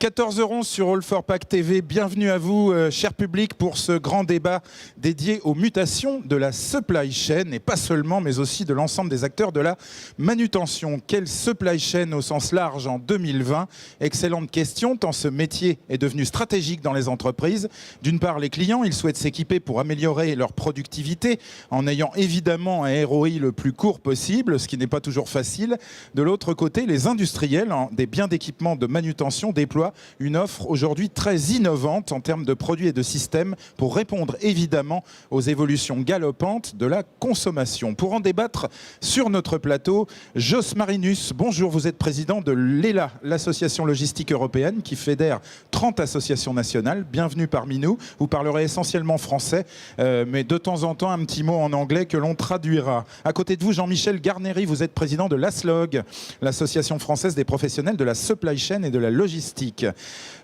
14h11 sur All for Pack TV. Bienvenue à vous, cher public, pour ce grand débat dédié aux mutations de la supply chain, et pas seulement, mais aussi de l'ensemble des acteurs de la manutention. Quelle supply chain au sens large en 2020? Excellente question, tant ce métier est devenu stratégique dans les entreprises. D'une part, les clients, ils souhaitent s'équiper pour améliorer leur productivité, en ayant évidemment un ROI le plus court possible, ce qui n'est pas toujours facile. De l'autre côté, les industriels des biens d'équipement de manutention déploient une offre aujourd'hui très innovante en termes de produits et de systèmes pour répondre évidemment aux évolutions galopantes de la consommation. Pour en débattre sur notre plateau, Jos Marinus, bonjour, vous êtes président de l'ELA, l'association logistique européenne qui fédère 30 associations nationales. Bienvenue parmi nous. Vous parlerez essentiellement français, mais de temps en temps un petit mot en anglais que l'on traduira. À côté de vous, Jean-Michel Garnery, vous êtes président de l'ASLOG, l'association française des professionnels de la supply chain et de la logistique.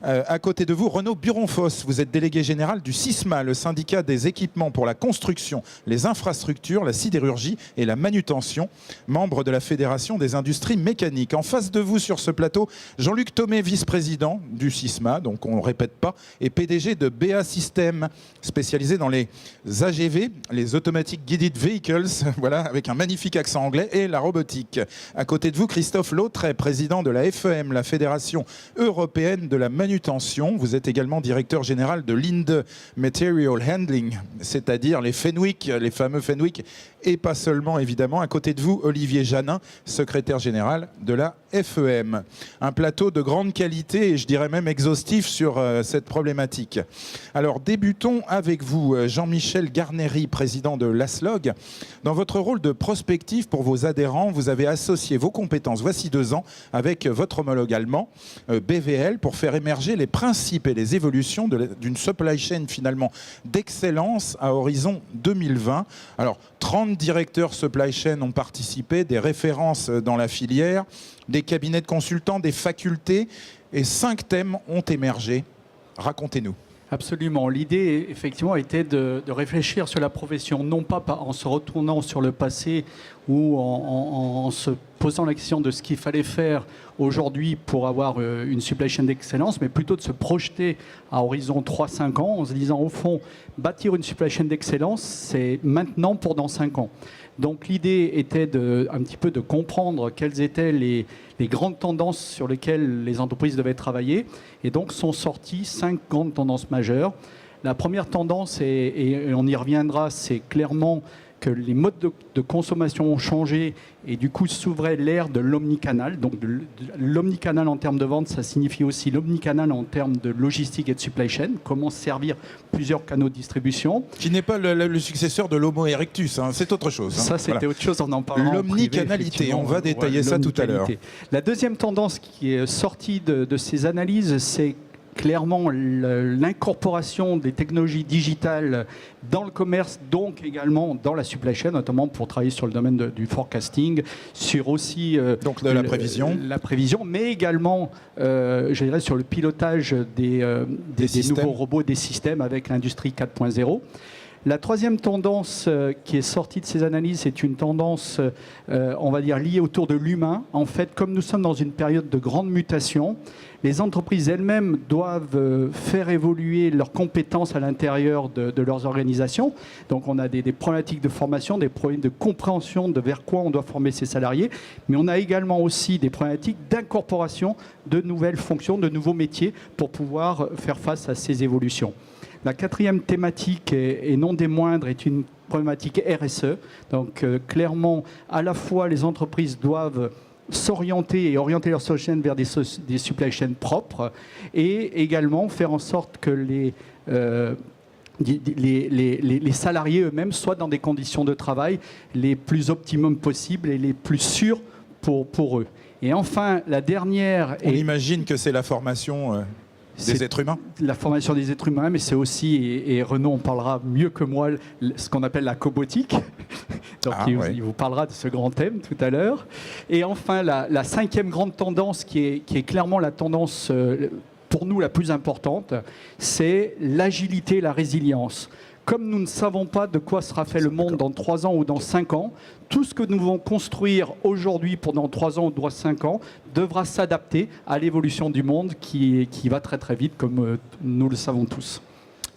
À côté de vous, Renaud Buronfos, vous êtes délégué général du SISMA, le syndicat des équipements pour la construction, les infrastructures, la sidérurgie et la manutention, membre de la Fédération des industries mécaniques. En face de vous sur ce plateau, Jean-Luc Thomé, vice-président du SISMA, donc on ne répète pas, et PDG de BA Systems, spécialisé dans les AGV, les Automatic Guided Vehicles, voilà, avec un magnifique accent anglais, et la robotique. À côté de vous, Christophe Lautret, président de la FEM, la Fédération européenne de la manutention. Vous êtes également directeur général de Linde Material Handling, c'est-à-dire les Fenwick, les fameux Fenwick, et pas seulement évidemment. À côté de vous, Olivier Janin, secrétaire général de la FEM. Un plateau de grande qualité et je dirais même exhaustif sur cette problématique. Alors débutons avec vous, Jean-Michel Garnery, président de l'ASLOG. Dans votre rôle de prospectif pour vos adhérents, vous avez associé vos compétences voici 2 ans avec votre homologue allemand, BVL, pour faire émerger les principes et les évolutions d'une supply chain finalement d'excellence à horizon 2020. Alors 30 directeurs supply chain ont participé, des références dans la filière, des cabinets de consultants, des facultés, et 5 thèmes ont émergé. Racontez-nous. Absolument. L'idée, effectivement, était de réfléchir sur la profession, non pas en se retournant sur le passé ou en se posant la question de ce qu'il fallait faire aujourd'hui pour avoir une supply chain d'excellence, mais plutôt de se projeter à horizon 3-5 ans en se disant, au fond, bâtir une supply chain d'excellence, c'est maintenant pour dans 5 ans. Donc l'idée était un petit peu de comprendre quelles étaient les grandes tendances sur lesquelles les entreprises devaient travailler. Et donc sont sorties 5 grandes tendances majeures. La première tendance, et on y reviendra, c'est clairement que les modes de consommation ont changé et du coup s'ouvrait l'ère de l'omnicanal. Donc l'omnicanal en termes de vente, ça signifie aussi l'omnicanal en termes de logistique et de supply chain. Comment servir plusieurs canaux de distribution. Qui n'est pas le successeur de l'Homo erectus, hein, c'est autre chose. Hein. Ça c'était voilà. Autre chose, on en parlera. L'omnicanalité, on va détailler ça tout à l'heure. La deuxième tendance qui est sortie de ces analyses, c'est clairement l'incorporation des technologies digitales dans le commerce, donc également dans la supply chain, notamment pour travailler sur le domaine du forecasting, sur aussi donc de la prévision, mais également, je dirais, sur le pilotage des nouveaux robots, des systèmes avec l'industrie 4.0. La troisième tendance qui est sortie de ces analyses, c'est une tendance, on va dire, liée autour de l'humain. En fait, comme nous sommes dans une période de grande mutation, les entreprises elles-mêmes doivent faire évoluer leurs compétences à l'intérieur de leurs organisations. Donc on a des problématiques de formation, des problèmes de compréhension de vers quoi on doit former ses salariés, mais on a également aussi des problématiques d'incorporation de nouvelles fonctions, de nouveaux métiers pour pouvoir faire face à ces évolutions. La quatrième thématique, et non des moindres, est une problématique RSE. Donc clairement, à la fois les entreprises doivent s'orienter et orienter leur supply chain vers des supply chains propres et également faire en sorte que les salariés eux-mêmes soient dans des conditions de travail les plus optimum possibles et les plus sûres pour eux. Et enfin, la dernière... On imagine que c'est la formation... des êtres humains. La formation des êtres humains, mais c'est aussi, et Renaud en parlera mieux que moi, ce qu'on appelle la cobotique. Donc il vous parlera de ce grand thème tout à l'heure. Et enfin, la cinquième grande tendance qui est clairement la tendance pour nous la plus importante, c'est l'agilité et la résilience. comme nous ne savons pas de quoi sera fait le monde dans 3 ans ou dans 5 ans, tout ce que nous devons construire aujourd'hui pendant 3 ans ou dans 5 ans devra s'adapter à l'évolution du monde qui va très très vite, comme nous le savons tous.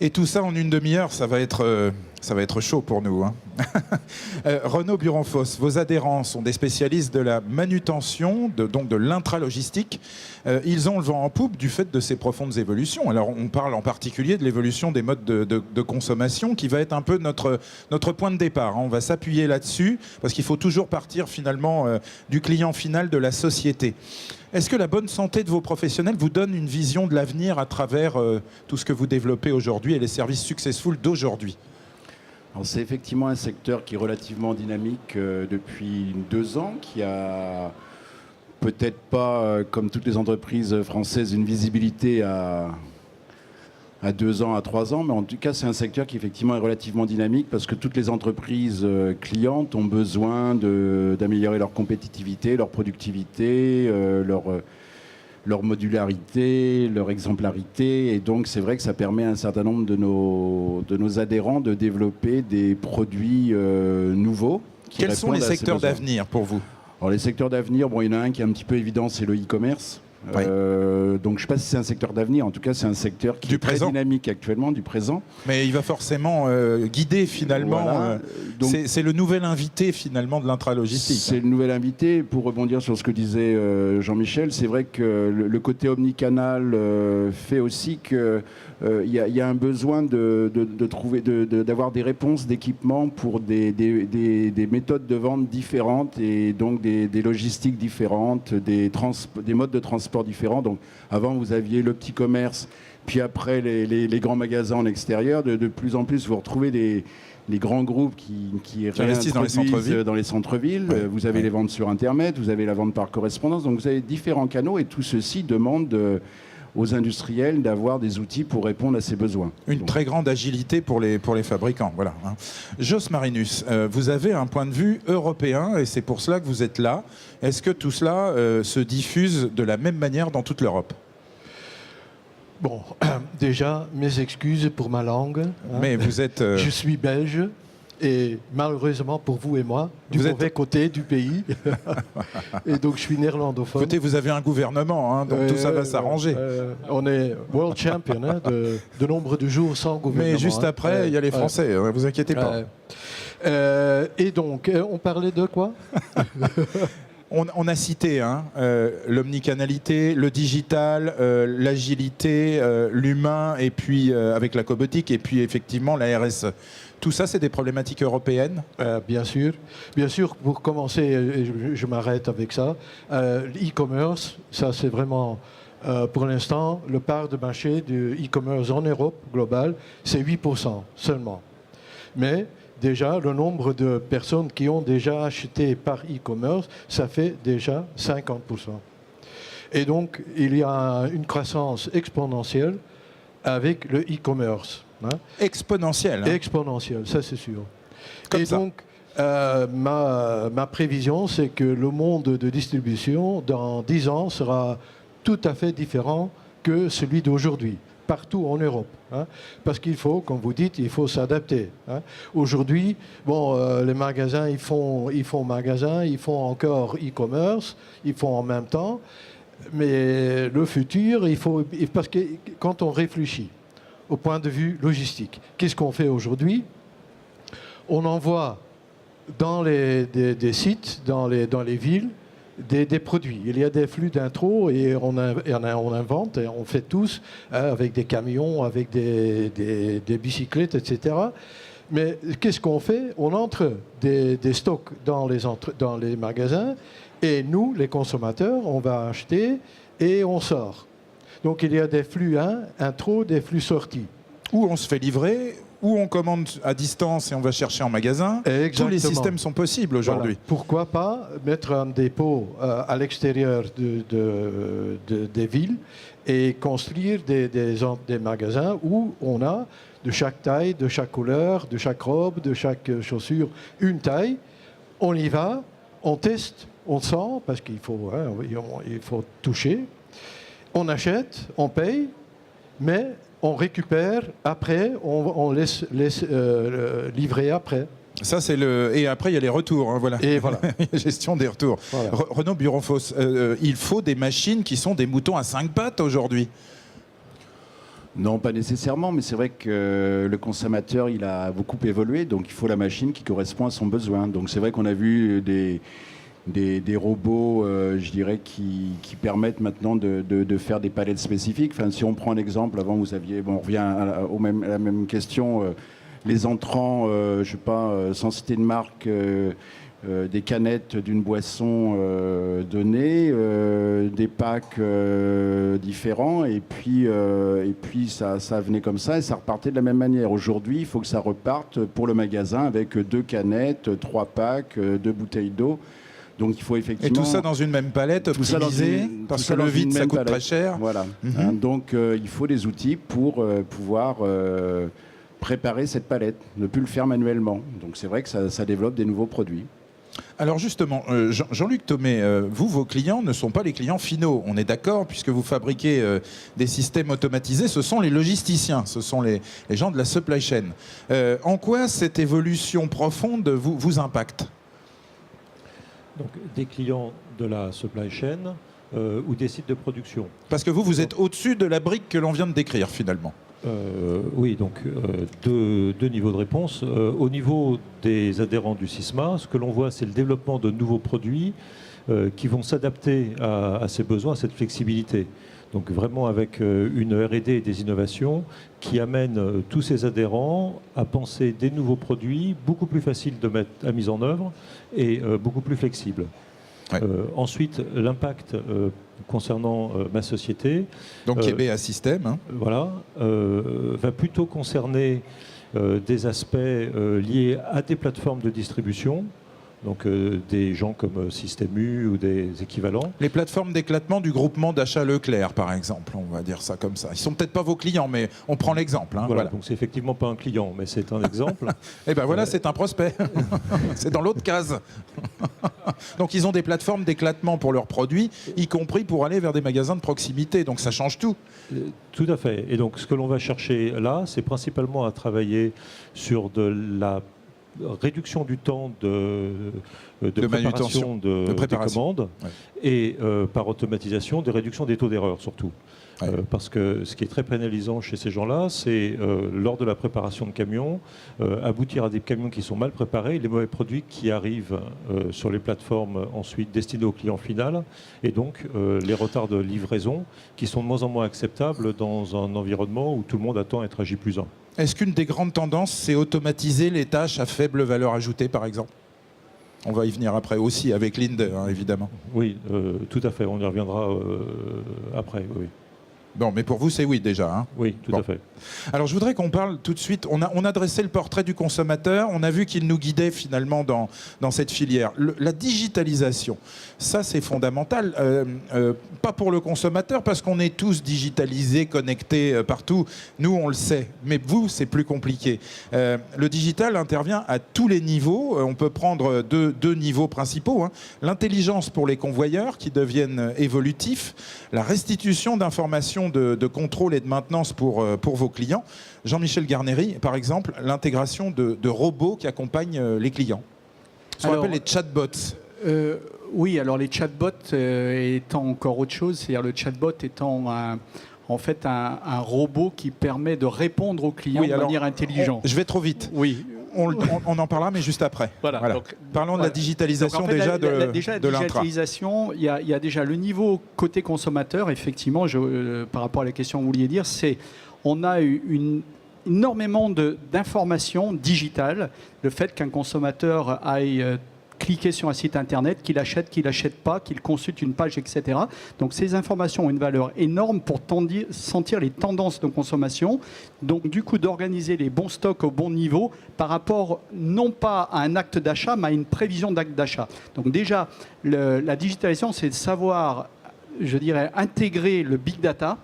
Et tout ça en une demi-heure, ça va être chaud pour nous. Hein. Renaud Buronfos, vos adhérents sont des spécialistes de la manutention, donc de l'intralogistique. Ils ont le vent en poupe du fait de ces profondes évolutions. Alors on parle en particulier de l'évolution des modes de consommation qui va être un peu notre point de départ. Hein. On va s'appuyer là-dessus parce qu'il faut toujours partir finalement du client final de la société. Est-ce que la bonne santé de vos professionnels vous donne une vision de l'avenir à travers tout ce que vous développez aujourd'hui et les services successful d'aujourd'hui ? C'est effectivement un secteur qui est relativement dynamique depuis 2 ans, qui a peut-être pas, comme toutes les entreprises françaises, une visibilité à 2 ans, à 3 ans, mais en tout cas c'est un secteur qui effectivement est relativement dynamique parce que toutes les entreprises clientes ont besoin d'améliorer leur compétitivité, leur productivité, leur modularité, leur exemplarité, et donc c'est vrai que ça permet à un certain nombre de nos adhérents de développer des produits nouveaux. Quels sont les secteurs d'avenir pour vous ? Alors les secteurs d'avenir, bon, il y en a un qui est un petit peu évident, c'est le e-commerce. Oui. Donc je ne sais pas si c'est un secteur d'avenir, en tout cas c'est un secteur qui est très dynamique actuellement, du présent. Mais il va forcément guider finalement, voilà. C'est le nouvel invité finalement de l'intralogistique. C'est le nouvel invité, pour rebondir sur ce que disait Jean-Michel, c'est vrai que le côté omnicanal fait aussi que il y a un besoin d'avoir des réponses d'équipement pour des méthodes de vente différentes et donc des logistiques différentes, des modes de transport différents. Donc avant vous aviez le petit commerce, puis après les grands magasins en extérieur. De plus en plus vous retrouvez les grands groupes qui investissent dans les centres-villes. Ouais. Vous avez les ventes sur Internet, vous avez la vente par correspondance. Donc vous avez différents canaux et tout ceci demande aux industriels d'avoir des outils pour répondre à ces besoins. Une très grande agilité pour les fabricants. Voilà. Jos Marinus, vous avez un point de vue européen et c'est pour cela que vous êtes là. Est-ce que tout cela se diffuse de la même manière dans toute l'Europe ? Bon, déjà, mes excuses pour ma langue. Hein. Mais vous êtes... Je suis belge. Et malheureusement pour vous et moi, du mauvais côté du pays. Et donc je suis néerlandophone. Écoutez, vous avez un gouvernement, hein, donc tout ça va s'arranger. On est world champion hein, de nombre de jours sans gouvernement. Mais juste après, il y a les Français, ne vous inquiétez pas. Et donc, on parlait de quoi ? On a cité hein, l'omnicanalité, le digital, l'agilité, l'humain, et puis avec la cobotique, et puis effectivement la RSE. Tout ça, c'est des problématiques européennes ? Bien sûr. Bien sûr, pour commencer, je m'arrête avec ça. L'e-commerce, ça c'est vraiment, pour l'instant, le part de marché du e-commerce en Europe globale, c'est 8% seulement. Mais déjà, le nombre de personnes qui ont déjà acheté par e-commerce, ça fait déjà 50%. Et donc, il y a une croissance exponentielle avec le e-commerce. Hein. Exponentielle. Hein. Exponentielle, ça c'est sûr. Comme et ça. donc, ma prévision, c'est que le monde de distribution, dans 10 ans, sera tout à fait différent que celui d'aujourd'hui, partout en Europe. Hein. Parce qu'il faut, comme vous dites, il faut s'adapter. Hein. Aujourd'hui, bon, les magasins, ils font magasins, ils font encore e-commerce, ils font en même temps. Mais le futur, parce que quand on réfléchit au point de vue logistique, qu'est-ce qu'on fait aujourd'hui ? On envoie dans des sites, dans les villes, des produits. Il y a des flux d'intro et on invente, et on fait tous, hein, avec des camions, avec des bicyclettes, etc. Mais qu'est-ce qu'on fait ? On entre des stocks dans les magasins et nous, les consommateurs, on va acheter et on sort. Donc il y a des flux intro, des flux sortis. Ou on se fait livrer, ou on commande à distance et on va chercher en magasin. Exactement. Tous les systèmes sont possibles aujourd'hui. Voilà. Pourquoi pas mettre un dépôt à l'extérieur des villes et construire des magasins où on a de chaque taille, de chaque couleur, de chaque robe, de chaque chaussure, une taille. On y va, on teste, on sent, parce qu'il faut, il faut toucher. On achète, on paye, mais on récupère après, on laisse livrer après. Ça, c'est le... Et après, il y a les retours. Hein, voilà. Et voilà. Gestion des retours. Voilà. Renaud Buronfos, il faut des machines qui sont des moutons à 5 pattes aujourd'hui. Non, pas nécessairement, mais c'est vrai que le consommateur, il a beaucoup évolué, donc il faut la machine qui correspond à son besoin. Donc c'est vrai qu'on a vu des robots, je dirais, qui permettent maintenant de faire des palettes spécifiques. Enfin, si on prend un exemple, avant vous aviez, bon, on revient à la même question, les entrants, je ne sais pas, sans citer de marque, des canettes d'une boisson donnée, des packs différents, et puis ça venait comme ça et ça repartait de la même manière. Aujourd'hui, il faut que ça reparte pour le magasin avec 2 canettes, 3 packs, 2 bouteilles d'eau. Donc il faut effectivement... Et tout ça dans une même palette, optimisée, parce que le vide, ça coûte très cher. Voilà. Donc il faut des outils pour pouvoir préparer cette palette, ne plus le faire manuellement. Donc c'est vrai que ça développe des nouveaux produits. Alors justement, Jean-Luc Thomé, vos clients ne sont pas les clients finaux, on est d'accord, puisque vous fabriquez des systèmes automatisés, ce sont les logisticiens, ce sont les gens de la supply chain. En quoi cette évolution profonde vous impacte ? Donc, des clients de la supply chain ou des sites de production. Parce que vous êtes au-dessus de la brique que l'on vient de décrire finalement. Oui, donc deux niveaux de réponse. Au niveau des adhérents du SISMA, ce que l'on voit, c'est le développement de nouveaux produits qui vont s'adapter à ces besoins, à cette flexibilité. Donc vraiment avec une R&D et des innovations qui amènent tous ces adhérents à penser des nouveaux produits beaucoup plus faciles de mettre à mise en œuvre et beaucoup plus flexibles. Ouais. Ensuite, l'impact concernant ma société. Donc BA System. Hein. Voilà, va plutôt concerner des aspects liés à des plateformes de distribution. Donc des gens comme Système U ou des équivalents. Les plateformes d'éclatement du groupement d'achat Leclerc, par exemple, on va dire ça comme ça. Ils ne sont peut-être pas vos clients, mais on prend l'exemple. Hein, voilà. Donc c'est effectivement pas un client, mais c'est un exemple. Et ben voilà, c'est un prospect. C'est dans l'autre case. Donc ils ont des plateformes d'éclatement pour leurs produits, y compris pour aller vers des magasins de proximité. Donc ça change tout. Tout à fait. Et donc ce que l'on va chercher là, c'est principalement à travailler sur de la réduction du temps de préparation des commandes et par automatisation de réduction des taux d'erreur surtout. Ouais. Parce que ce qui est très pénalisant chez ces gens-là, c'est lors de la préparation de camions, aboutir à des camions qui sont mal préparés, les mauvais produits qui arrivent sur les plateformes ensuite destinées au client final, et donc les retards de livraison qui sont de moins en moins acceptables dans un environnement où tout le monde attend à être à J+1. Est-ce qu'une des grandes tendances, c'est automatiser les tâches à faible valeur ajoutée, par exemple ? On va y venir après aussi, avec Linde, hein, évidemment. Oui, tout à fait. On y reviendra après, oui. Bon, mais pour vous, c'est oui déjà. Hein. Oui, tout à fait. Alors, je voudrais qu'on parle tout de suite. On a dressé le portrait du consommateur. On a vu qu'il nous guidait finalement dans cette filière. La digitalisation, ça, c'est fondamental. Pas pour le consommateur, parce qu'on est tous digitalisés, connectés partout. Nous, on le sait. Mais vous, c'est plus compliqué. Le digital intervient à tous les niveaux. On peut prendre deux niveaux principaux. Hein. L'intelligence pour les convoyeurs qui deviennent évolutifs. La restitution d'informations de contrôle et de maintenance pour vos clients. Jean-Michel Garnéry, par exemple, l'intégration de robots qui accompagnent les clients. Ce qu'on appelle les chatbots. Oui, alors les chatbots étant encore autre chose, c'est-à-dire le chatbot étant en fait un robot qui permet de répondre aux clients de manière intelligente. Je vais trop vite. Oui. On en parlera, mais juste après. Voilà. Donc, parlons de la digitalisation donc, en fait, de la digitalisation, il y a déjà le niveau côté consommateur, effectivement, par rapport à la question que vous vouliez dire, c'est on a énormément d'informations digitales. Le fait qu'un consommateur aille cliquer sur un site internet, qu'il achète pas, qu'il consulte une page, etc. Donc ces informations ont une valeur énorme pour sentir les tendances de consommation. Donc du coup d'organiser les bons stocks au bon niveau par rapport non pas à un acte d'achat, mais à une prévision d'acte d'achat. Donc déjà, la digitalisation, c'est de savoir, je dirais, intégrer le big data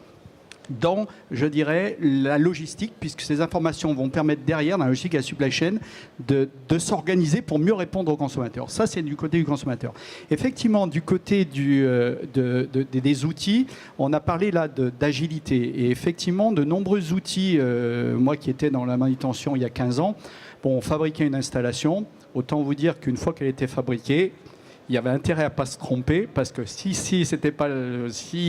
dans, je dirais, la logistique, puisque ces informations vont permettre derrière, dans la logistique et la supply chain, de s'organiser pour mieux répondre aux consommateurs. Ça, c'est du côté du consommateur. Effectivement, du côté des outils, on a parlé là d'agilité. Et effectivement, de nombreux outils, moi qui étais dans la manutention il y a 15 ans, on fabriquait une installation. Autant vous dire qu'une fois qu'elle était fabriquée, il y avait intérêt à ne pas se tromper, parce que si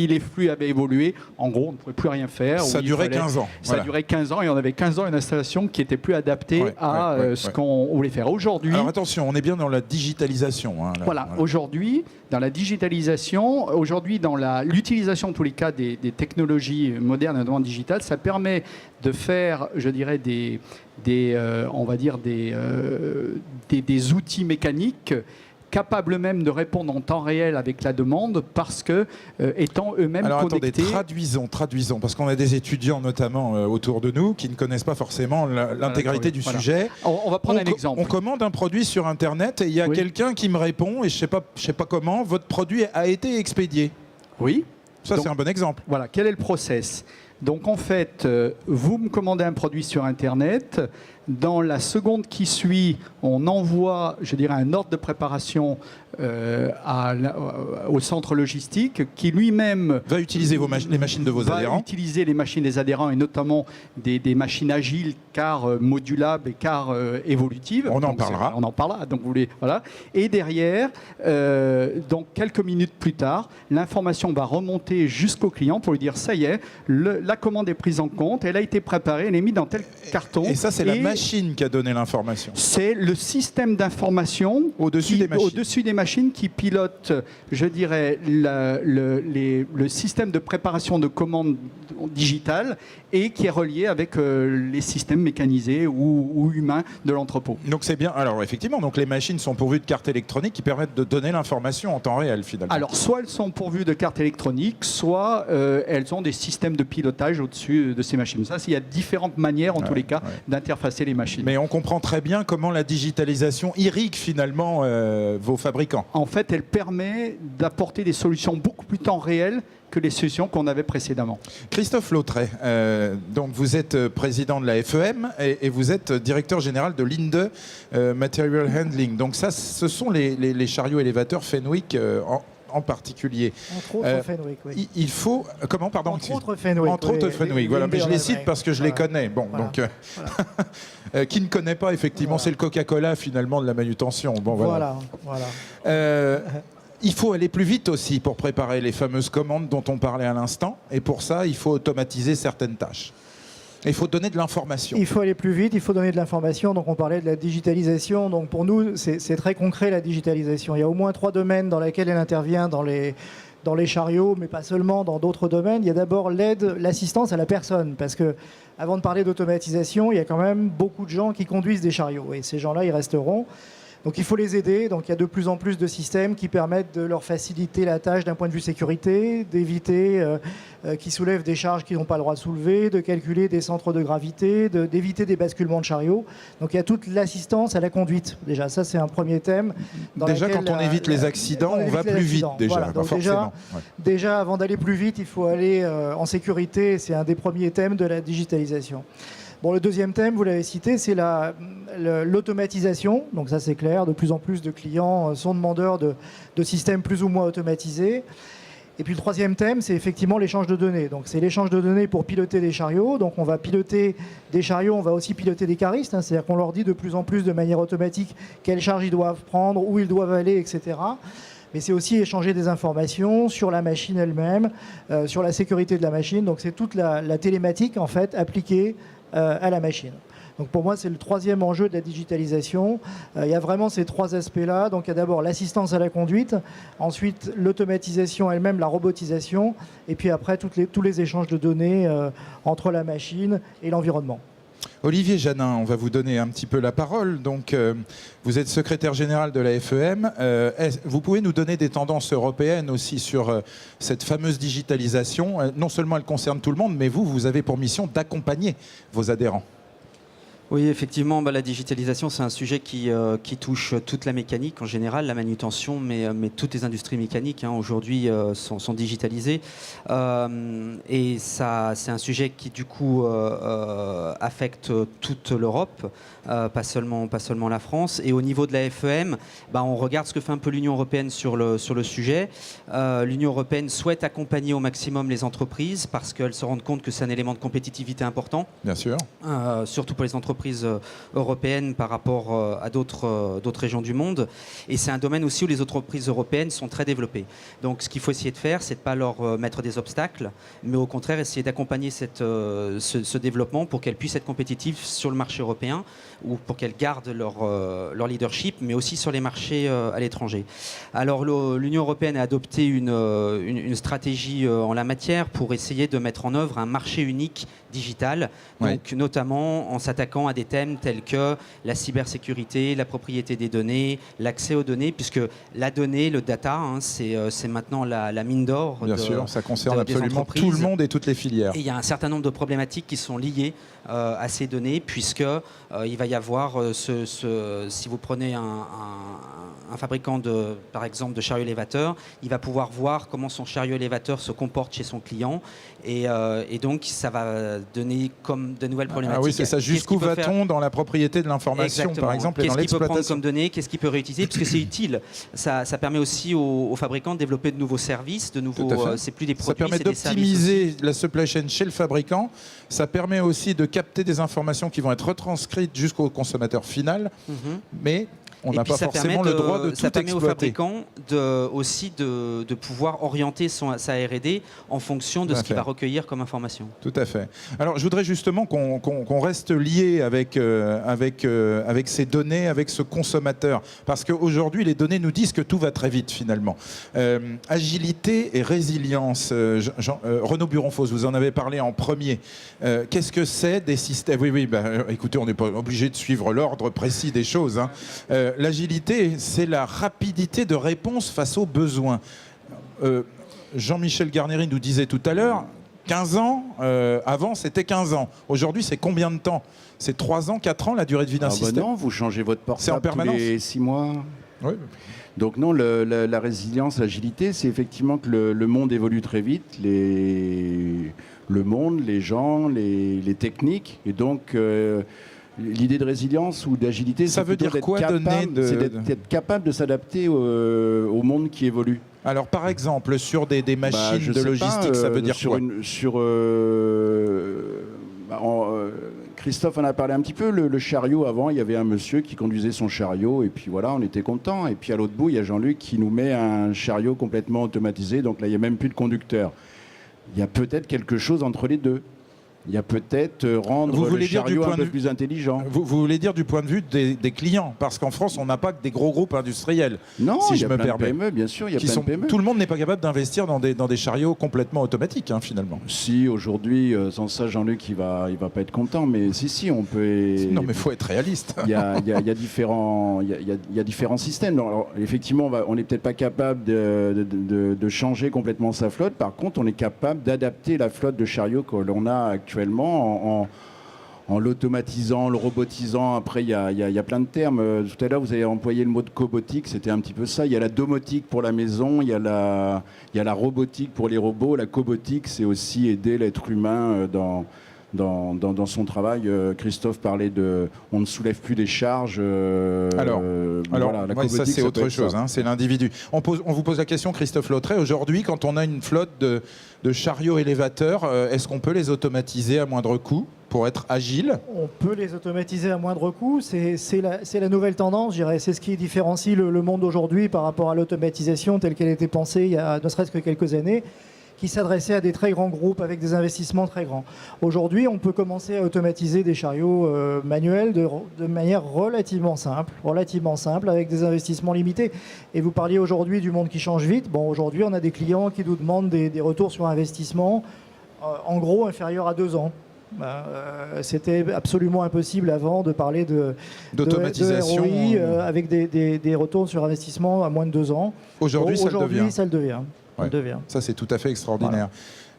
les flux avaient évolué, en gros, on ne pouvait plus rien faire. Ça durait 15 ans. Ça durait 15 ans, et on avait 15 ans une installation qui n'était plus adaptée à ce qu'on voulait faire. Aujourd'hui... Alors attention, on est bien dans la digitalisation. Hein, là. Voilà, aujourd'hui, dans la digitalisation, aujourd'hui, dans l'utilisation, en tous les cas, des technologies modernes, notamment digitales, ça permet de faire, je dirais, des outils mécaniques capables même de répondre en temps réel avec la demande, parce que étant eux-mêmes connectés... Alors attendez, traduisons, parce qu'on a des étudiants notamment autour de nous qui ne connaissent pas forcément l'intégralité du sujet. On va prendre un exemple. On commande un produit sur Internet et il y a quelqu'un qui me répond, et je sais pas comment, votre produit a été expédié. Oui. Ça, c'est un bon exemple. Voilà, quel est le process ? Donc en fait, vous me commandez un produit sur Internet. Dans la seconde qui suit, on envoie, je dirais, un ordre de préparation au centre logistique, qui lui-même va utiliser les machines de vos adhérents. Va utiliser les machines des adhérents, et notamment des machines agiles, car modulables et car évolutives. On en parlera. On en parlera. Donc voilà. Et derrière, donc quelques minutes plus tard, l'information va remonter jusqu'au client pour lui dire, ça y est, la commande est prise en compte, elle a été préparée, elle est mise dans tel carton. Et ça, c'est la machine qui a donné l'information. C'est le système d'information au-dessus des machines qui pilote, je dirais, le système de préparation de commandes digitales, et qui est relié avec les systèmes mécanisés ou humains de l'entrepôt. Donc c'est bien. Alors effectivement, donc les machines sont pourvues de cartes électroniques qui permettent de donner l'information en temps réel finalement. Alors soit elles sont pourvues de cartes électroniques, soit elles ont des systèmes de pilotage au-dessus de ces machines. Ça, il y a différentes manières en tous les cas d'interfacer les machines. Mais on comprend très bien comment la digitalisation irrigue finalement vos fabricants. En fait, elle permet d'apporter des solutions beaucoup plus temps réel que les solutions qu'on avait précédemment. Christophe Lautret, donc vous êtes président de la FEM et vous êtes directeur général de l'INDE Material Handling. Donc ça, ce sont les chariots élévateurs Fenwick en particulier. Entre autres Fenwick, oui. Il faut... Comment, pardon? Entre autres Fenwick. Entre autres Fenwick, voilà. Mais je les cite parce que je les connais. Bon, voilà. Donc... qui ne connaît pas, effectivement, c'est le Coca-Cola, finalement, de la manutention. Bon, voilà. Il faut aller plus vite aussi pour préparer les fameuses commandes dont on parlait à l'instant. Et pour ça, il faut automatiser certaines tâches. Il faut donner de l'information. Il faut aller plus vite, il faut donner de l'information. Donc on parlait de la digitalisation. Donc pour nous, c'est très concret, la digitalisation. Il y a au moins 3 domaines dans lesquels elle intervient dans les chariots, mais pas seulement, dans d'autres domaines. Il y a d'abord l'aide, l'assistance à la personne. Parce que avant de parler d'automatisation, il y a quand même beaucoup de gens qui conduisent des chariots. Et ces gens-là, ils resteront. Donc il faut les aider. Donc il y a de plus en plus de systèmes qui permettent de leur faciliter la tâche d'un point de vue sécurité, d'éviter qu'ils soulèvent des charges qu'ils n'ont pas le droit de soulever, de calculer des centres de gravité, d'éviter des basculements de chariots. Donc il y a toute l'assistance à la conduite. Déjà, ça c'est un premier thème. Déjà, quand on évite les accidents, on va plus vite déjà. Voilà. Donc déjà, avant d'aller plus vite, il faut aller en sécurité. C'est un des premiers thèmes de la digitalisation. Bon, le deuxième thème, vous l'avez cité, c'est l'automatisation. Donc ça, c'est clair. De plus en plus de clients sont demandeurs de systèmes plus ou moins automatisés. Et puis le troisième thème, c'est effectivement l'échange de données. Donc c'est l'échange de données pour piloter des chariots. Donc on va piloter des chariots, on va aussi piloter des caristes. C'est-à-dire qu'on leur dit de plus en plus de manière automatique quelles charges ils doivent prendre, où ils doivent aller, etc. Mais c'est aussi échanger des informations sur la machine elle-même, sur la sécurité de la machine. Donc c'est toute la télématique, en fait, appliquée à la machine. Donc pour moi, c'est le troisième enjeu de la digitalisation. Il y a vraiment ces 3 aspects-là. Donc il y a d'abord l'assistance à la conduite, ensuite l'automatisation elle-même, la robotisation, et puis après tous les échanges de données entre la machine et l'environnement. Olivier Janin, on va vous donner un petit peu la parole. Donc, vous êtes secrétaire général de la FEM. Vous pouvez nous donner des tendances européennes aussi sur cette fameuse digitalisation. Non seulement elle concerne tout le monde, mais vous avez pour mission d'accompagner vos adhérents. Oui, effectivement, la digitalisation, c'est un sujet qui touche toute la mécanique en général, la manutention, mais toutes les industries mécaniques aujourd'hui sont digitalisées. Et ça, c'est un sujet qui, du coup, affecte toute l'Europe, pas seulement la France. Et au niveau de la FEM, on regarde ce que fait un peu l'Union européenne sur le sujet. L'Union européenne souhaite accompagner au maximum les entreprises parce qu'elles se rendent compte que c'est un élément de compétitivité important. Bien sûr. Surtout pour les entreprises européennes par rapport à d'autres régions du monde. Et c'est un domaine aussi où les entreprises européennes sont très développées. Donc ce qu'il faut essayer de faire, c'est de ne pas leur mettre des obstacles, mais au contraire essayer d'accompagner ce développement pour qu'elles puissent être compétitives sur le marché européen ou pour qu'elles gardent leur leadership, mais aussi sur les marchés à l'étranger. Alors l'Union européenne a adopté une stratégie en la matière pour essayer de mettre en œuvre un marché unique digital, donc notamment en s'attaquant à des thèmes tels que la cybersécurité, la propriété des données, l'accès aux données, puisque la donnée, le data, c'est maintenant la mine d'or. Bien sûr, ça concerne absolument tout le monde et toutes les filières. Et il y a un certain nombre de problématiques qui sont liées à ces données, puisque il va y avoir, si vous prenez un fabricant par exemple de chariot élévateur, il va pouvoir voir comment son chariot élévateur se comporte chez son client, et donc ça va donner comme de nouvelles problématiques. Ah oui, c'est ça. Jusqu'où va-t-on dans la propriété de l'information, par exemple, et dans l'exploitation ? Qu'est-ce qu'il peut prendre comme données ? Qu'est-ce qu'il peut réutiliser ? Parce que c'est utile. Ça permet aussi aux fabricants de développer de nouveaux services, c'est plus des produits, c'est des services. Ça permet d'optimiser la supply chain chez le fabricant. Ça permet aussi de capter des informations qui vont être retranscrites jusqu'au consommateur final. Mais on n'a pas forcément le droit de tout exploiter. Ça permet aux fabricants aussi de pouvoir orienter sa R&D en fonction de ce qu'il va recueillir comme information. Tout à fait. Alors, je voudrais justement qu'on reste lié avec ces données, avec ce consommateur. Parce qu'aujourd'hui, les données nous disent que tout va très vite, finalement. Agilité et résilience. Renaud Buronfos, vous en avez parlé en premier. Qu'est-ce que c'est des systèmes ? Oui, écoutez, on n'est pas obligé de suivre l'ordre précis des choses. L'agilité, c'est la rapidité de réponse face aux besoins. Jean-Michel Garnéry nous disait tout à l'heure, 15 ans, avant c'était 15 ans. Aujourd'hui, c'est combien de temps ? C'est 3 ans, 4 ans la durée de vie d'un système ? Non, vous changez votre portable en permanence tous les 6 mois. Oui. Donc non, la résilience, l'agilité, c'est effectivement que le monde évolue très vite, le monde, les gens, les techniques, et donc l'idée de résilience ou d'agilité, ça veut dire quoi donner c'est d'être capable de s'adapter au monde qui évolue. Alors par exemple, sur des machines de logistique, ça veut dire quoi ? Christophe en a parlé un petit peu, le chariot avant, il y avait un monsieur qui conduisait son chariot et puis voilà, on était content. Et puis à l'autre bout, il y a Jean-Luc qui nous met un chariot complètement automatisé, donc là il n'y a même plus de conducteur. Il y a peut-être quelque chose entre les deux. Il y a peut-être rendre le chariot un peu plus intelligent. Vous voulez dire du point de vue des clients ? Parce qu'en France, on n'a pas que des gros groupes industriels. Non, si il je y a me plein permets. de PME, bien sûr, il y a plein de PME. Tout le monde n'est pas capable d'investir dans des chariots complètement automatiques, finalement. Si, aujourd'hui, sans ça, Jean-Luc, il va pas être content. Mais si, on peut... Non, mais il faut être réaliste. Il y a différents systèmes. Alors, effectivement, on n'est peut-être pas capable de changer complètement sa flotte. Par contre, on est capable d'adapter la flotte de chariots que l'on a actuellement en l'automatisant, le robotisant. Après, il y a plein de termes. Tout à l'heure, vous avez employé le mot de cobotique, c'était un petit peu ça. Il y a la domotique pour la maison, il y a la robotique pour les robots. La cobotique, c'est aussi aider l'être humain dans son travail. Christophe parlait on ne soulève plus des charges. Alors voilà, ça c'est autre chose, c'est l'individu. On vous pose la question, Christophe Lautret, aujourd'hui, quand on a une flotte de chariots élévateurs, est-ce qu'on peut les automatiser à moindre coût pour être agile ? On peut les automatiser à moindre coût, c'est la nouvelle tendance, je dirais. C'est ce qui différencie le monde aujourd'hui par rapport à l'automatisation telle qu'elle était pensée il y a ne serait-ce que quelques années, qui s'adressait à des très grands groupes avec des investissements très grands. Aujourd'hui, on peut commencer à automatiser des chariots manuels de manière relativement simple, avec des investissements limités. Et vous parliez aujourd'hui du monde qui change vite. Bon, aujourd'hui, on a des clients qui nous demandent des retours sur investissement, en gros, inférieurs à 2 ans. C'était absolument impossible avant de parler d'automatisation de ROI avec des retours sur investissement à moins de 2 ans. Aujourd'hui, ça le devient. Ça le devient. Ça, c'est tout à fait extraordinaire.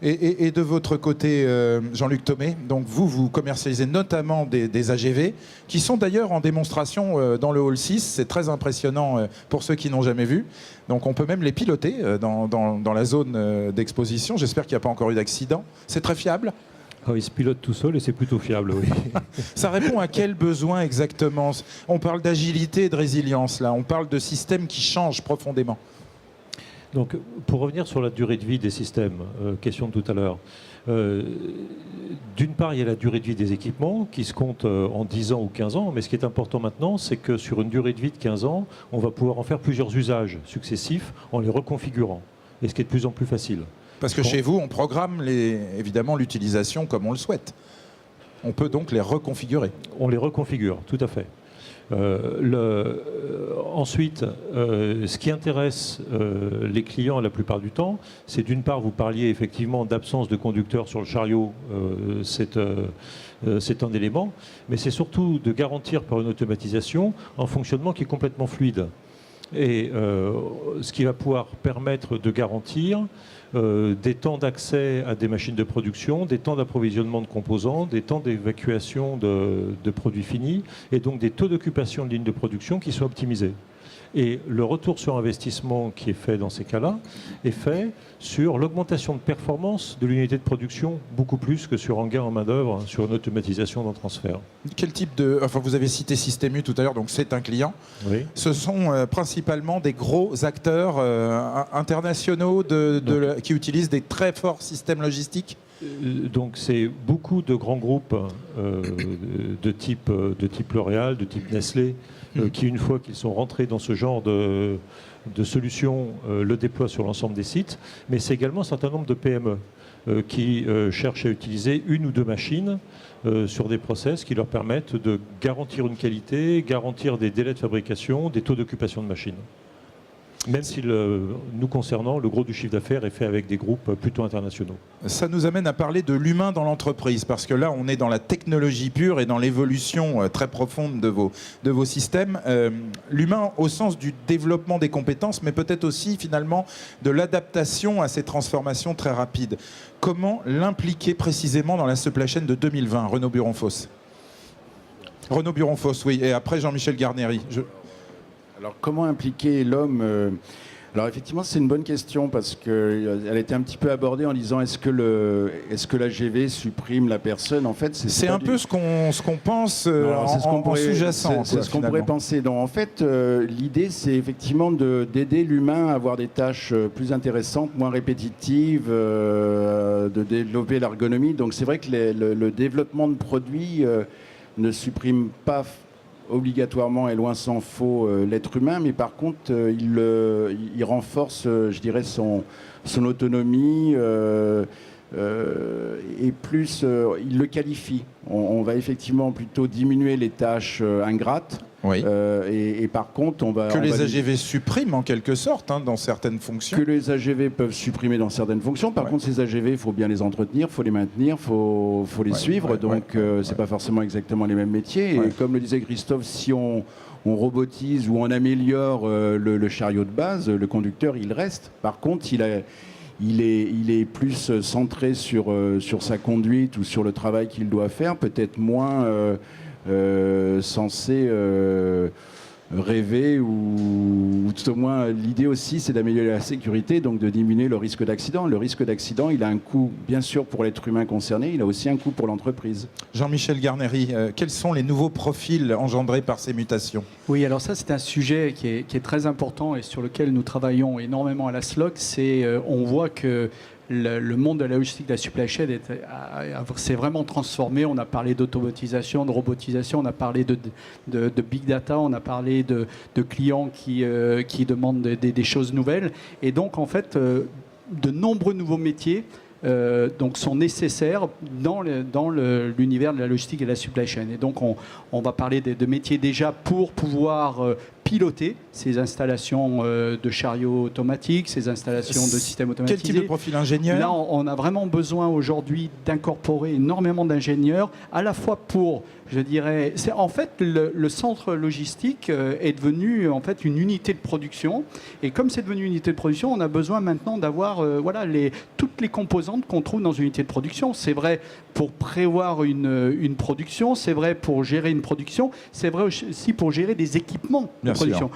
Et de votre côté, Jean-Luc Thomé, donc vous commercialisez notamment des AGV, qui sont d'ailleurs en démonstration dans le Hall 6. C'est très impressionnant pour ceux qui n'ont jamais vu. Donc on peut même les piloter dans la zone d'exposition. J'espère qu'il n'y a pas encore eu d'accident. C'est très fiable? Il se pilote tout seul et c'est plutôt fiable, oui. Ça répond à quel besoin exactement? On parle d'agilité et de résilience, là. On parle de systèmes qui changent profondément. Donc, pour revenir sur la durée de vie des systèmes, question de tout à l'heure, d'une part, il y a la durée de vie des équipements qui se compte en 10 ans ou 15 ans, mais ce qui est important maintenant, c'est que sur une durée de vie de 15 ans, on va pouvoir en faire plusieurs usages successifs en les reconfigurant, et ce qui est de plus en plus facile. Parce que chez vous, on programme évidemment l'utilisation comme on le souhaite. On peut donc les reconfigurer. On les reconfigure, tout à fait. Ensuite, ce qui intéresse les clients la plupart du temps, c'est d'une part, vous parliez effectivement d'absence de conducteur sur le chariot, c'est un élément, mais c'est surtout de garantir par une automatisation un fonctionnement qui est complètement fluide. Et ce qui va pouvoir permettre de garantir des temps d'accès à des machines de production, des temps d'approvisionnement de composants, des temps d'évacuation de produits finis, et donc des taux d'occupation de lignes de production qui soient optimisés. Et le retour sur investissement qui est fait dans ces cas-là est fait sur l'augmentation de performance de l'unité de production, beaucoup plus que sur un gain en main-d'œuvre, sur une automatisation d'un transfert. Quel type de... Enfin, vous avez cité Système U tout à l'heure, donc c'est un client. Oui. Ce sont principalement des gros acteurs internationaux qui utilisent des très forts systèmes logistiques. Donc c'est beaucoup de grands groupes de type L'Oréal, de type Nestlé, qui une fois qu'ils sont rentrés dans ce genre de solutions, le déploient sur l'ensemble des sites. Mais c'est également un certain nombre de PME qui cherchent à utiliser une ou deux machines sur des process qui leur permettent de garantir une qualité, garantir des délais de fabrication, des taux d'occupation de machines. Même si, nous concernant, le gros du chiffre d'affaires est fait avec des groupes plutôt internationaux. Ça nous amène à parler de l'humain dans l'entreprise, parce que là, on est dans la technologie pure et dans l'évolution très profonde de vos systèmes. L'humain au sens du développement des compétences, mais peut-être aussi, finalement, de l'adaptation à ces transformations très rapides. Comment l'impliquer précisément dans la supply chain de 2020, Renaud Buron-Fosse? Renaud Buron-Fosse, oui, et après Jean-Michel Garnery. Alors, comment impliquer l'homme Alors, effectivement, c'est une bonne question parce qu'elle a été un petit peu abordée en disant est-ce que l'AGV supprime la personne? En fait, c'est un peu ce qu'on pense en sous-jacent. C'est ce qu'on pourrait penser. Donc, en fait, l'idée, c'est effectivement d'aider l'humain à avoir des tâches plus intéressantes, moins répétitives, de développer l'ergonomie. Donc, c'est vrai que le développement de produits ne supprime pas obligatoirement et loin s'en faut l'être humain, mais par contre il renforce, je dirais, son autonomie et plus il le qualifie. On va effectivement plutôt diminuer les tâches ingrates. Oui. Et par contre, les AGV suppriment en quelque sorte dans certaines fonctions. Que les AGV peuvent supprimer dans certaines fonctions. Par contre, ces AGV, il faut bien les entretenir, il faut les maintenir, il faut les suivre. Donc, c'est pas forcément exactement les mêmes métiers. Et comme le disait Christophe, si on robotise ou on améliore le chariot de base, le conducteur, il reste. Par contre, il est plus centré sur sa conduite ou sur le travail qu'il doit faire, peut-être moins censé rêver ou tout au moins l'idée aussi c'est d'améliorer la sécurité, donc de diminuer le risque d'accident. Le risque d'accident, il a un coût bien sûr pour l'être humain concerné, il a aussi un coût pour l'entreprise. Jean-Michel Garnery, quels sont les nouveaux profils engendrés par ces mutations? Oui, alors ça c'est un sujet qui est très important et sur lequel nous travaillons énormément à la SLOC. On voit que le monde de la logistique, de la supply chain s'est vraiment transformé. On a parlé d'automatisation, de robotisation, on a parlé de big data, on a parlé de clients qui demandent des choses nouvelles. Et donc, en fait, de nombreux nouveaux métiers sont nécessaires dans l'univers de la logistique et de la supply chain. Et donc, on va parler de métiers déjà pour pouvoir piloter ces installations de chariots automatiques, ces installations de systèmes automatisés. Quel type de profil ingénieur? Là, on a vraiment besoin aujourd'hui d'incorporer énormément d'ingénieurs, à la fois pour, je dirais, en fait, le centre logistique est devenu en fait une unité de production. Et comme c'est devenu une unité de production, on a besoin maintenant d'avoir toutes les composantes qu'on trouve dans une unité de production. C'est vrai pour prévoir une production, c'est vrai pour gérer une production, c'est vrai aussi pour gérer des équipements de production.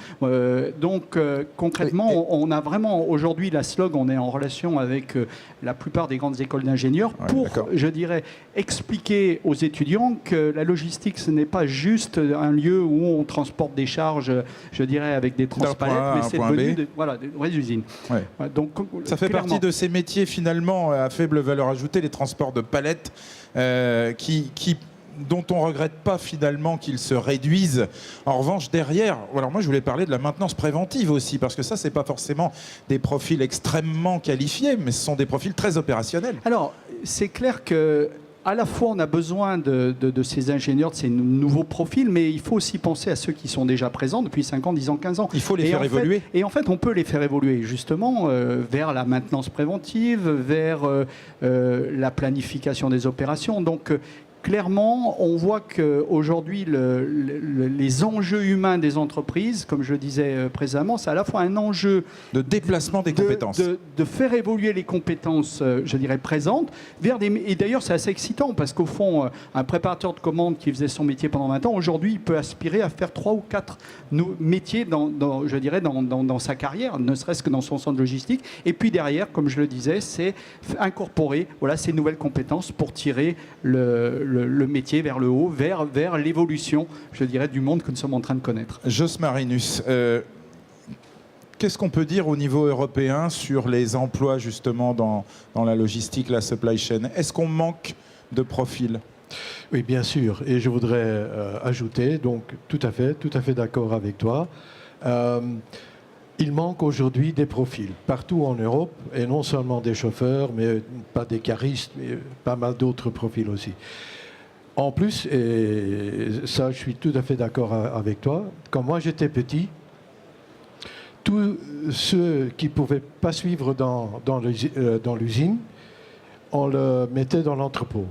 Concrètement, on a vraiment aujourd'hui la SLOG, on est en relation avec la plupart des grandes écoles d'ingénieurs pour, je dirais, expliquer aux étudiants que la logistique, ce n'est pas juste un lieu où on transporte des charges, je dirais, avec des transpalettes, mais c'est devenu des vraies usines. Ouais. Donc, ça fait partie de ces métiers finalement à faible valeur ajoutée, les transports de palettes, dont on ne regrette pas finalement qu'ils se réduisent. En revanche, derrière, alors moi je voulais parler de la maintenance préventive aussi, parce que ça, ce n'est pas forcément des profils extrêmement qualifiés, mais ce sont des profils très opérationnels. Alors, c'est clair que à la fois, on a besoin de ces ingénieurs, de ces nouveaux profils, mais il faut aussi penser à ceux qui sont déjà présents depuis 5 ans, 10 ans, 15 ans. Il faut les faire évoluer. Et en fait, on peut les faire évoluer justement vers la maintenance préventive, vers la planification des opérations. Donc, clairement, on voit qu'aujourd'hui, les enjeux humains des entreprises, comme je le disais précédemment, c'est à la fois un enjeu de déplacement des compétences. De faire évoluer les compétences, je dirais, présentes, vers des... Et d'ailleurs, c'est assez excitant, parce qu'au fond, un préparateur de commandes qui faisait son métier pendant 20 ans, aujourd'hui, il peut aspirer à faire 3 ou 4 métiers je dirais, dans sa carrière, ne serait-ce que dans son centre logistique. Et puis derrière, comme je le disais, c'est incorporer ces nouvelles compétences pour tirer le métier vers le haut, vers l'évolution, je dirais, du monde que nous sommes en train de connaître. Jos Marinus, qu'est-ce qu'on peut dire au niveau européen sur les emplois justement dans la logistique, la supply chain? Est-ce qu'on manque de profils? Oui, bien sûr. Et je voudrais ajouter, donc tout à fait d'accord avec toi. Il manque aujourd'hui des profils partout en Europe, et non seulement des chauffeurs, mais pas des caristes, mais pas mal d'autres profils aussi. En plus, et ça je suis tout à fait d'accord avec toi, quand moi j'étais petit, tous ceux qui ne pouvaient pas suivre dans l'usine, on le mettait dans l'entrepôt.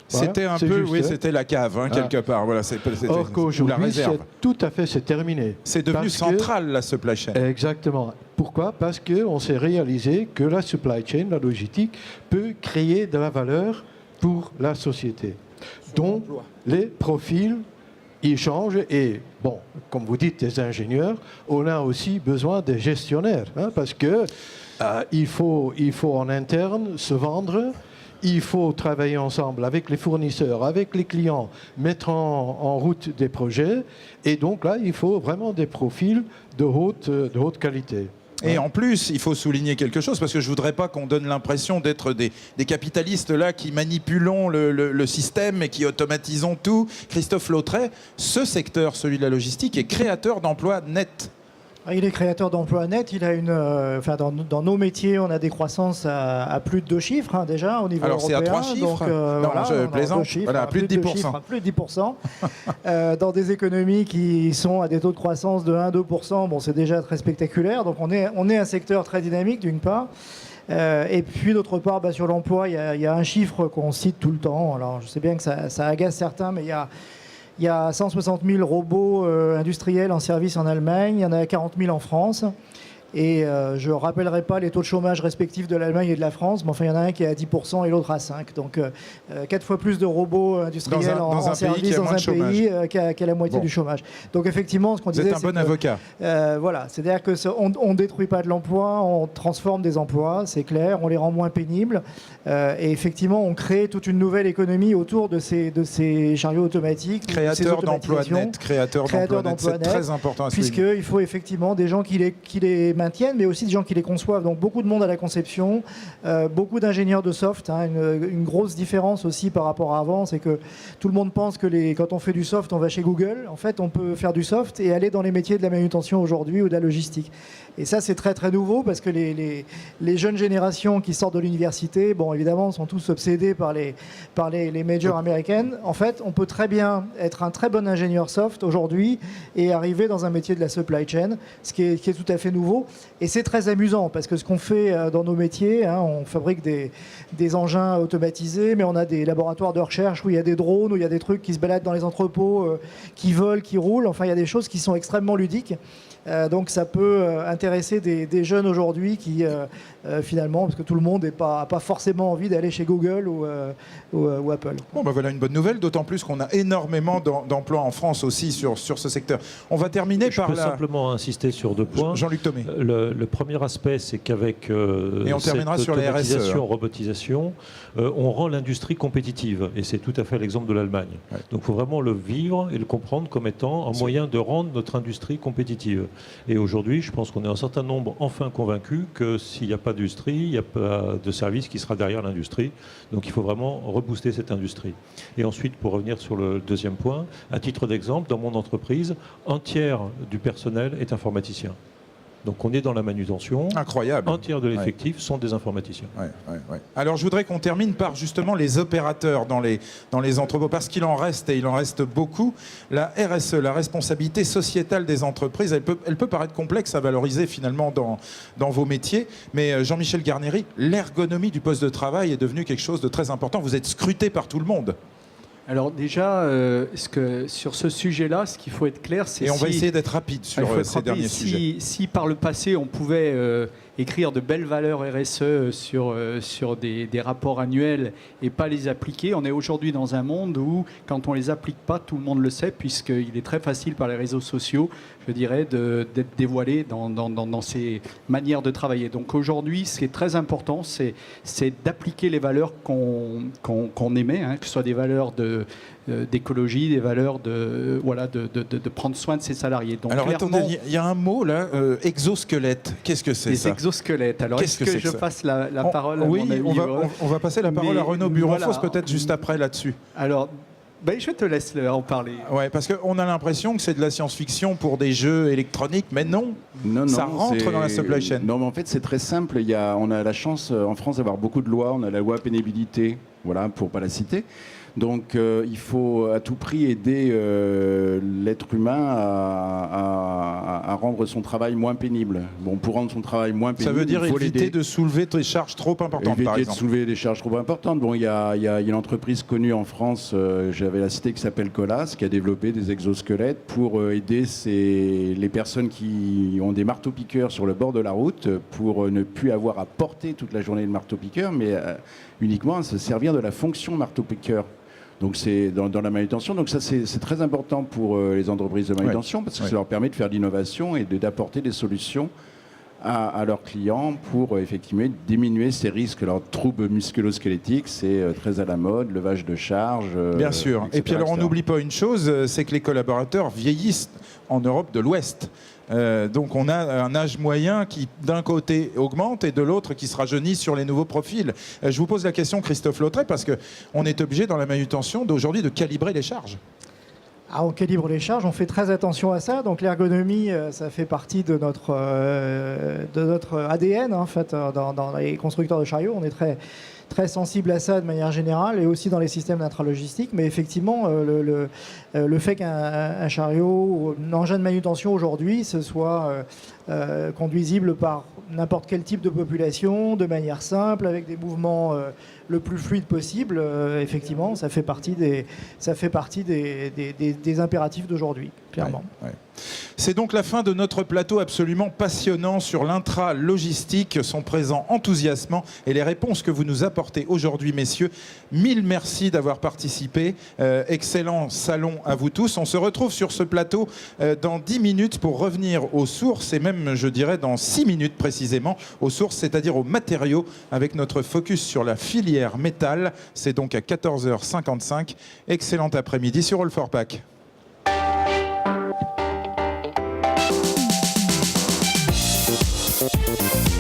C'était un peu, oui, c'était la cave, quelque part. Voilà, or qu'aujourd'hui, c'est terminé. C'est devenu central, la supply chain. Exactement. Pourquoi? Parce qu'on s'est réalisé que la supply chain, la logistique, peut créer de la valeur pour la société. Donc, les profils, ils changent. Et, bon, comme vous dites, des ingénieurs, on a aussi besoin des gestionnaires. Parce que il faut en interne se vendre. Il faut travailler ensemble avec les fournisseurs, avec les clients, mettre en route des projets. Et donc là, il faut vraiment des profils de haute qualité. Et en plus, il faut souligner quelque chose, parce que je ne voudrais pas qu'on donne l'impression d'être des capitalistes là qui manipulons le système et qui automatisons tout. Christophe Lautret, ce secteur, celui de la logistique, est créateur d'emplois nets. Il est créateur d'emplois nets. Il a dans nos métiers, on a des croissances à plus de 2 chiffres déjà au niveau européen. Alors c'est à 3 chiffres. Donc, je plaisante. Voilà, plus de 10%. Plus de 10%. Dans des économies qui sont à des taux de croissance de 1-2%, bon, c'est déjà très spectaculaire. Donc on est un secteur très dynamique d'une part. Et puis d'autre part, sur l'emploi, il y a un chiffre qu'on cite tout le temps. Alors je sais bien que ça agace certains, mais il y a 160 000 robots industriels en service en Allemagne, il y en a 40 000 en France. Et je ne rappellerai pas les taux de chômage respectifs de l'Allemagne et de la France, mais enfin il y en a un qui est à 10% et l'autre à 5%. Donc 4 fois plus de robots industriels en service dans un pays qui a la moitié du chômage. Donc effectivement, ce qu'on disait, c'est un bon avocat. Voilà, c'est-à-dire qu'on ne détruit pas de l'emploi, on transforme des emplois, c'est clair, on les rend moins pénibles. Et effectivement, on crée toute une nouvelle économie autour de ces chariots automatiques. Créateurs d'emplois nets, c'est très important à souligner. Puisqu'il faut effectivement des gens qui les maintiennent, mais aussi des gens qui les conçoivent. Donc beaucoup de monde à la conception, beaucoup d'ingénieurs de soft. Une grosse différence aussi par rapport à avant, c'est que tout le monde pense que quand on fait du soft, on va chez Google. En fait, on peut faire du soft et aller dans les métiers de la manutention aujourd'hui ou de la logistique. Et ça, c'est très très nouveau parce que les jeunes générations qui sortent de l'université, bon, évidemment, sont tous obsédés par les majors américaines. En fait, on peut très bien être un très bon ingénieur soft aujourd'hui et arriver dans un métier de la supply chain, ce qui est tout à fait nouveau. Et c'est très amusant parce que ce qu'on fait dans nos métiers, on fabrique des engins automatisés, mais on a des laboratoires de recherche où il y a des drones, où il y a des trucs qui se baladent dans les entrepôts, qui volent, qui roulent. Enfin, il y a des choses qui sont extrêmement ludiques. Donc ça peut intéresser des jeunes aujourd'hui qui finalement, parce que tout le monde n'a pas forcément envie d'aller chez Google ou Apple. Bon, voilà une bonne nouvelle, d'autant plus qu'on a énormément d'emplois en France aussi sur ce secteur. On va terminer par Je peux simplement insister sur 2 points. Jean-Luc Thomé. Le premier aspect, c'est qu'avec cette automatisation, robotisation, on rend l'industrie compétitive. Et c'est tout à fait l'exemple de l'Allemagne. Ouais. Donc il faut vraiment le vivre et le comprendre comme étant un moyen de rendre notre industrie compétitive. Et aujourd'hui, je pense qu'on est un certain nombre enfin convaincus que s'il n'y a pas d'industrie, il n'y a pas de service qui sera derrière l'industrie. Donc il faut vraiment rebooster cette industrie. Et ensuite, pour revenir sur le deuxième point, à titre d'exemple, dans mon entreprise, un tiers du personnel est informaticien. Donc on est dans la manutention. Incroyable. Un tiers de l'effectif sont des informaticiens. Ouais. Alors je voudrais qu'on termine par justement les opérateurs dans les entrepôts, parce qu'il en reste, et il en reste beaucoup. La RSE, la responsabilité sociétale des entreprises, elle peut paraître complexe à valoriser finalement dans vos métiers, mais Jean-Michel Garnéry, l'ergonomie du poste de travail est devenue quelque chose de très important. Vous êtes scruté par tout le monde. Alors déjà, sur ce sujet-là, ce qu'il faut être clair, c'est... Et on va essayer d'être rapide sur ces derniers sujets. Si par le passé, on pouvait écrire de belles valeurs RSE sur des rapports annuels et pas les appliquer, on est aujourd'hui dans un monde où, quand on ne les applique pas, tout le monde le sait, puisqu'il est très facile par les réseaux sociaux, je dirais, d'être dévoilé dans ces manières de travailler. Donc aujourd'hui, ce qui est très important, c'est d'appliquer les valeurs qu'on émet, que ce soit des valeurs d'écologie, des valeurs de prendre soin de ses salariés. Donc, alors attendez, il y a un mot là, exosquelette. Qu'est-ce que c'est ça ? Les exosquelettes. Alors est-ce que je passe la parole à mon ami on va passer la parole à Renaud Buronfos peut-être juste après là-dessus. Alors, je te laisse en parler. Ouais, parce qu'on a l'impression que c'est de la science-fiction pour des jeux électroniques, mais non, ça rentre dans la supply chain. Non, mais en fait, c'est très simple. On a la chance en France d'avoir beaucoup de lois. On a la loi pénibilité, voilà, pour ne pas la citer. Donc il faut à tout prix aider l'être humain à rendre son travail moins pénible. Bon, pour rendre son travail moins pénible, ça veut dire éviter de soulever des charges trop importantes, par exemple. Éviter de soulever des charges trop importantes. Bon, il y a une entreprise connue en France, j'avais la cité, qui s'appelle Colas, qui a développé des exosquelettes pour aider les personnes qui ont des marteaux-piqueurs sur le bord de la route, pour ne plus avoir à porter toute la journée le marteau-piqueur, mais uniquement à se servir de la fonction marteau-piqueur. Donc c'est dans la manutention. Donc ça c'est très important pour les entreprises de manutention, parce que ça leur permet de faire de l'innovation et d'apporter des solutions à leurs clients pour effectivement diminuer ces risques. Alors troubles musculo-squelettiques, c'est très à la mode, levage de charge. Bien sûr. Et puis alors on n'oublie pas une chose, c'est que les collaborateurs vieillissent en Europe de l'Ouest. Donc on a un âge moyen qui d'un côté augmente et de l'autre qui se rajeunit sur les nouveaux profils. Je vous pose la question, Christophe Lautrey, parce qu'on est obligé dans la manutention d'aujourd'hui de calibrer les charges. On calibre les charges, on fait très attention à ça. Donc l'ergonomie, ça fait partie de notre ADN. En fait, dans les constructeurs de chariots, on est très sensible à ça de manière générale, et aussi dans les systèmes d'intralogistique. Mais effectivement, le fait qu'un chariot ou un engin de manutention aujourd'hui ce soit conduisible par n'importe quel type de population, de manière simple, avec des mouvements le plus fluide possible, effectivement, ça fait partie des impératifs d'aujourd'hui, clairement. Ouais. C'est donc la fin de notre plateau absolument passionnant sur l'intra-logistique, son présent enthousiasmant et les réponses que vous nous apportez aujourd'hui, messieurs. Mille merci d'avoir participé. Excellent salon à vous tous. On se retrouve sur ce plateau dans 10 minutes pour revenir aux sources, et même, je dirais, dans 6 minutes précisément, aux sources, c'est-à-dire aux matériaux, avec notre focus sur la filière métal. C'est donc à 14h55. Excellent après-midi sur All for Pack. Merci.